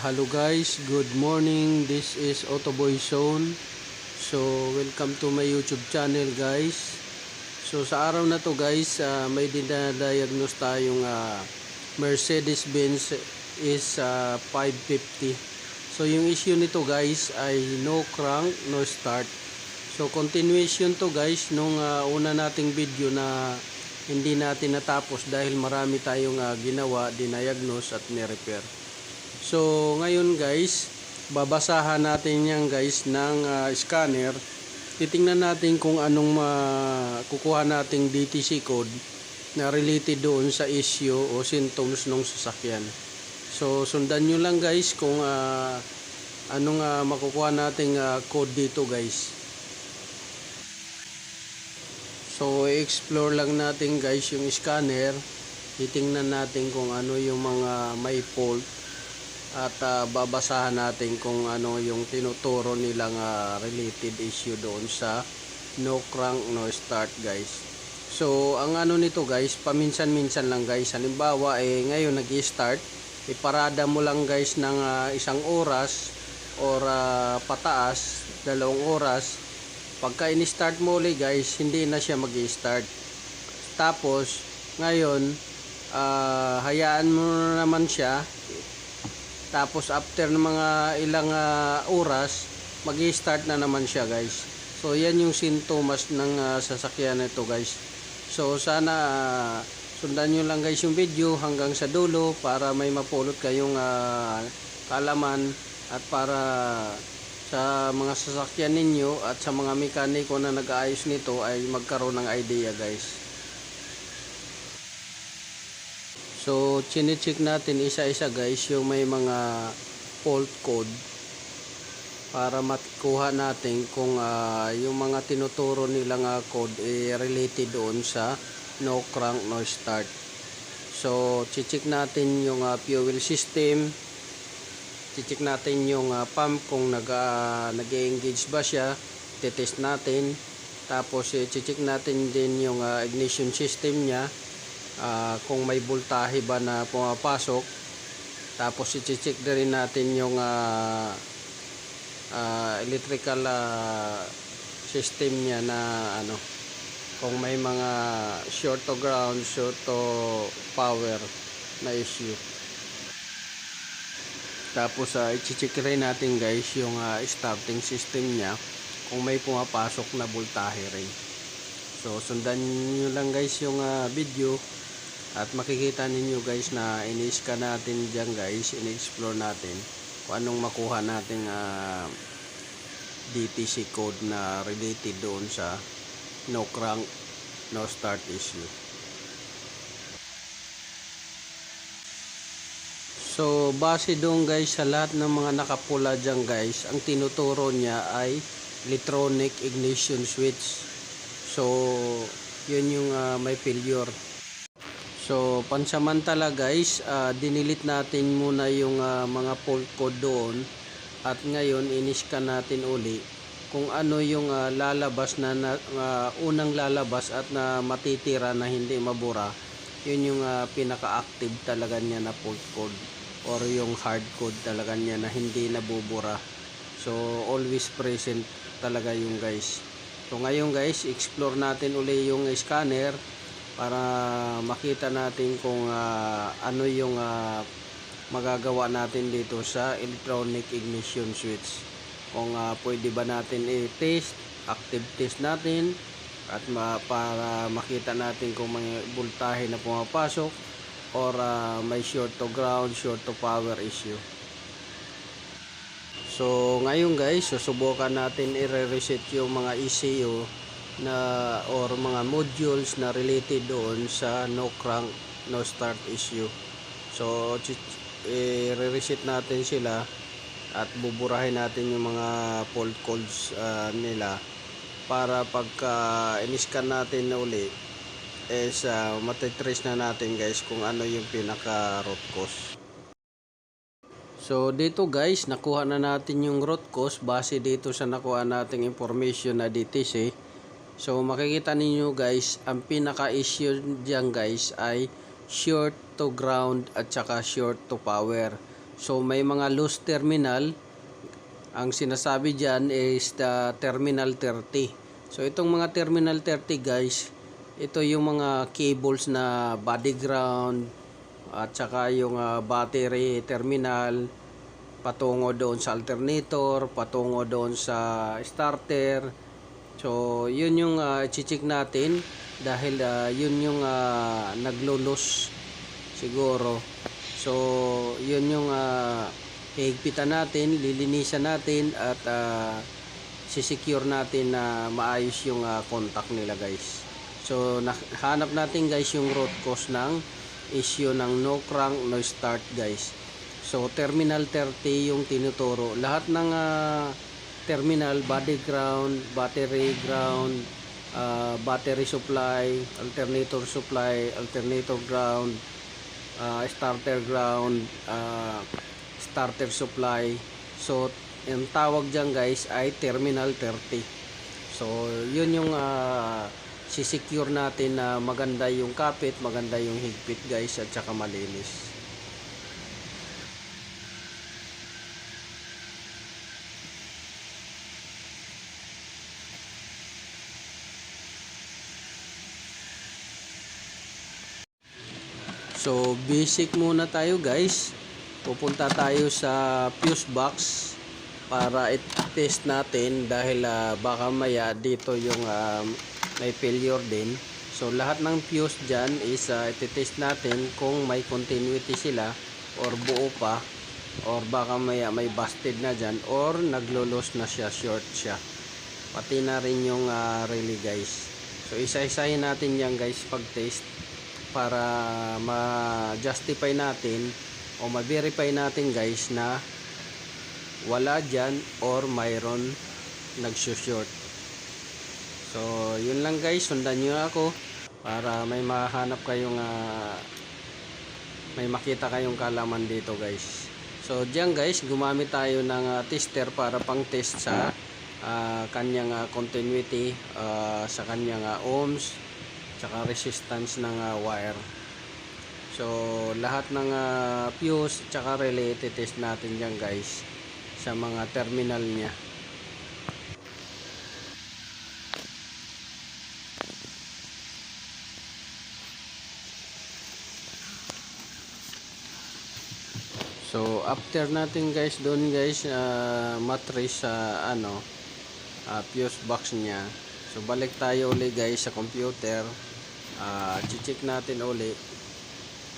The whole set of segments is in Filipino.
Hello guys, good morning. This is Autoboy Zone. So, welcome to my YouTube channel guys. So, sa araw na to guys, may dinadiagnose tayong Mercedes-Benz is 550. So, yung issue nito guys ay no crank, no start. So, continuation to guys nung una nating video na hindi natin natapos dahil marami tayong ginawa, diniagnose at ni-repair. So ngayon guys, babasahan natin yan guys ng scanner. Titingnan natin kung anong kukuha nating DTC code na related doon sa issue o symptoms ng sasakyan. So sundan nyo lang guys kung anong makukuha nating code dito guys. So i-explore lang natin guys yung scanner. Titingnan natin kung ano yung mga may fault. At babasahan natin kung ano yung tinuturo nilang related issue doon sa no crank no start guys. So ang ano nito guys, paminsan-minsan lang guys. Halimbawa ngayon nag-i-start, iparada mo lang guys ng isang oras or pataas, 2 oras. Pagka in-start mo ulit guys, hindi na siya mag-i-start. Tapos ngayon hayaan mo naman siya. Tapos after ng mga ilang oras, mag-i-start na naman siya guys. So yan yung sintomas ng sasakyan nito guys. So sana sundan nyo lang guys yung video hanggang sa dulo para may mapulot kayong kaalaman at para sa mga sasakyan ninyo at sa mga mekaniko na nag-aayos nito ay magkaroon ng idea guys. So, chine-check natin isa-isa guys yung may mga fault code para makuha natin kung yung mga tinuturo nilang code related doon sa no crank, no start. So, check natin yung fuel system. Check natin yung pump kung nag-engage ba siya. Test natin. Tapos, check natin din yung ignition system niya. Kung may voltahe ba na pumapasok. Tapos i-check na rin natin yung electrical system niya na kung may mga short to ground, short to power na issue. Tapos i-check rin natin guys yung starting system niya kung may pumapasok na voltahe rin. So sundan nyo lang guys yung video. At makikita ninyo guys na ini-scan natin dyan guys, in-explore natin kung anong makuha nating DTC code na related doon sa no crank, no start issue. So base doon guys sa lahat ng mga nakapula dyan guys, ang tinuturo niya ay electronic ignition switch. So yun yung may failure. So pansamantala guys, dinilit natin muna yung mga fault code doon at ngayon in-scan natin uli kung ano yung lalabas na unang lalabas at na matitira na hindi mabura. Yun yung pinaka-active talaga niya na fault code or yung hard code talaga niya na hindi nabubura. So always present talaga yung guys. So ngayon guys, explore natin uli yung scanner para makita natin kung ano yung magagawa natin dito sa electronic ignition switch. Kung pwede ba natin i-test, active test natin at para makita natin kung may voltahe na pumapasok or may short to ground, short to power issue. So ngayon guys, susubukan natin i-reset yung mga ECU na or mga modules na related doon sa no crank, no start issue. So i-reset natin sila at buburahin natin yung mga fault codes nila para pagka in-scan natin na uli is matitrace na natin guys kung ano yung pinaka root cause. So dito guys, nakuha na natin yung root cause base dito sa nakuha nating information na DTC. So makikita ninyo guys, ang pinaka-issue diyan guys ay short to ground at saka short to power. So may mga loose terminal. Ang sinasabi dyan is the terminal 30. So itong mga terminal 30 guys, ito yung mga cables na body ground at saka yung battery terminal patungo doon sa alternator, patungo doon sa starter. So yun yung i-check natin dahil yun yung naglo-loose siguro. So yun yung hihigpitan natin, lilinisan natin at sisecure natin na maayos yung contact nila guys. So hanap natin guys yung root cause ng issue ng no crank, no start guys. So terminal 30 yung tinuturo. Lahat ng terminal, body ground, battery ground, battery supply, alternator supply, alternator ground, starter ground, starter supply. So yung tawag dyan guys ay terminal 30. So yun yung sisecure natin na maganda yung kapit, maganda yung higpit guys at saka malinis. So basic muna tayo guys. Pupunta tayo sa fuse box para i-test natin dahil baka maya dito yung may failure din. So lahat ng fuse dyan is i-test natin kung may continuity sila or buo pa, or baka maya may busted na dyan or naglo-loose na siya, short siya. Pati na rin yung relay guys. So isa-isahin natin yan guys pag test para ma-justify natin o ma-verify natin guys na wala dyan or mayroon nagsushort. So yun lang guys, sundan nyo ako para may mahanap kayong may makita kayong kalaman dito guys. So dyan guys, gumamit tayo ng tester para pang test sa kanyang continuity, sa kanyang ohms tsaka resistance ng wire. So lahat ng fuse tsaka relay test natin dyan guys sa mga terminal nya. So after natin guys doon guys matrace sa fuse box nya. So balik tayo ulit guys sa computer. Check natin ulit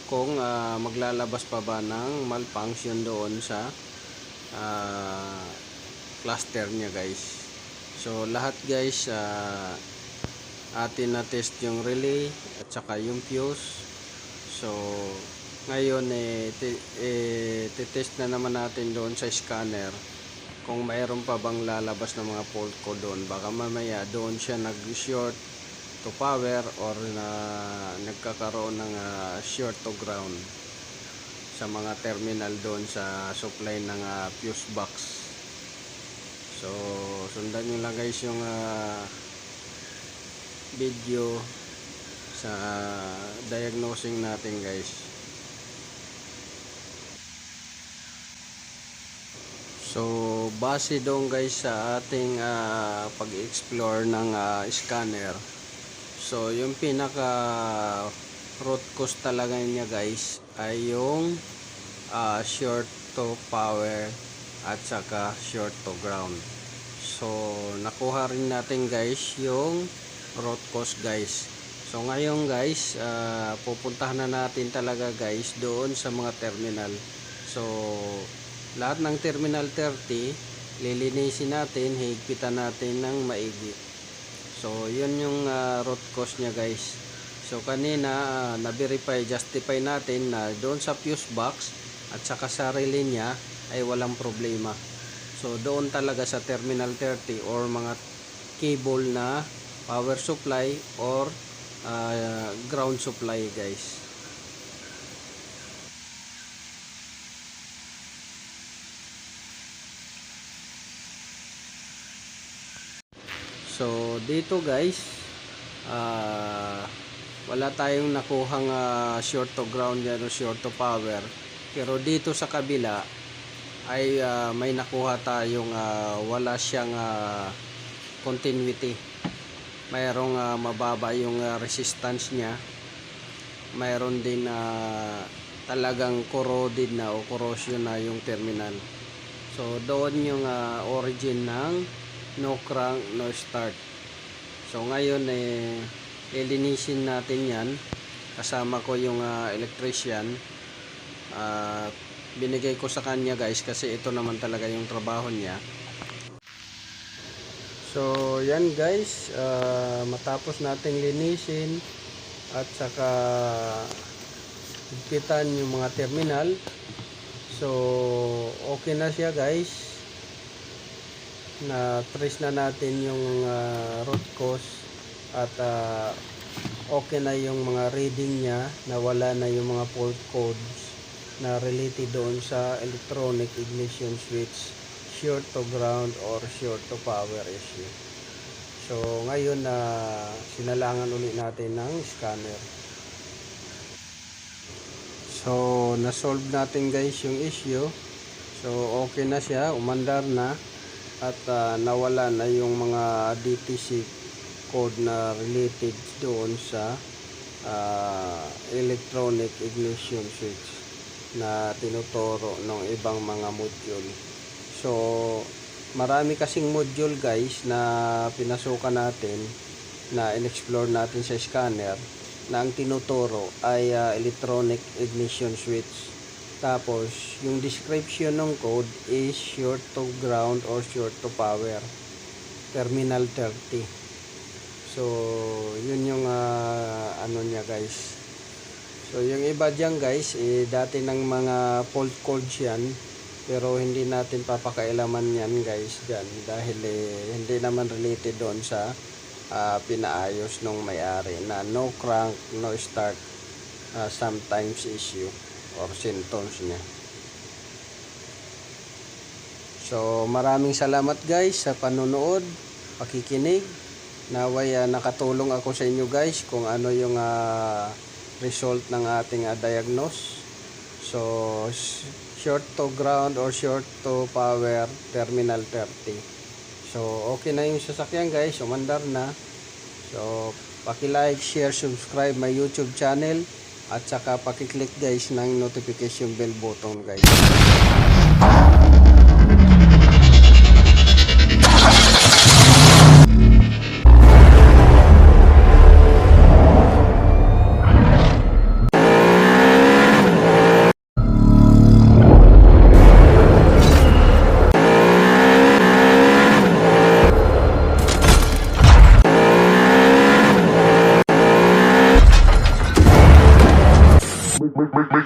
kung maglalabas pa ba ng malfunction doon sa cluster niya guys. So lahat guys atin na test yung relay at saka yung fuse. So ngayon titest na naman natin doon sa scanner kung mayroon pa bang lalabas ng mga fault ko doon. Baka mamaya doon siya nag-short to power or nagkakaroon ng short to ground sa mga terminal doon sa supply ng fuse box. So sundan nyo lang guys yung video sa diagnosing natin guys. So base doon guys sa ating pag-explore ng scanner, so yung pinaka root cause talaga niya guys ay yung short to power at saka short to ground. So nakuha rin natin guys yung root cause guys. So ngayon guys pupuntahan na natin talaga guys doon sa mga terminal. So lahat ng terminal 30 lilinisin natin, higpitan natin ng maigi. So yun yung root cause nya guys. So kanina na-verify, justify natin na doon sa fuse box at saka sa relay nya ay walang problema. So doon talaga sa terminal 30 or mga cable na power supply or ground supply guys. So dito guys wala tayong nakuhang short to ground yan o short to power. Pero dito sa kabila ay may nakuha tayong wala siyang continuity. Mayroong mababa yung resistance niya. Mayroon din talagang corroded na o corrosion na yung terminal. So doon yung origin ng no crank, no start. So ngayon ilinisin natin yan. Kasama ko yung electrician. Binigay ko sa kanya guys kasi ito naman talaga yung trabaho niya. So yan guys, matapos nating linisin at saka higpitan yung mga terminal. So okay na siya guys. Na trace na natin yung root cause at okay na yung mga reading niya, nawala na yung mga fault codes na related doon sa electronic ignition switch, short to ground or short to power issue. So ngayon sinalangan ulit natin ng scanner. So na-solve natin guys yung issue. So okay na siya, umandar na at nawala na yung mga DTC code na related doon sa electronic ignition switch na tinuturo ng ibang mga module. So marami kasing module guys na pinasukan natin, na in-explore natin sa scanner, na ang tinuturo ay electronic ignition switch. Tapos yung description ng code is short to ground or short to power, terminal 30. So yun yung ano niya guys. So yung iba dyan guys, dati ng mga fault codes yan, pero hindi natin papakailaman yan guys dyan dahil hindi naman related doon sa pinaayos nung may-ari na no crank, no start, sometimes issue or symptoms niya. So maraming salamat guys sa panonood, pakikinig. Naway nakatulong ako sa inyo guys kung ano yung result ng ating diagnose. So short to ground or short to power, terminal 30. So okay na yung sasakyan guys, umandar na. So paki-like, share, subscribe my YouTube channel at saka paki-click guys ng notification bell button guys.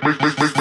Make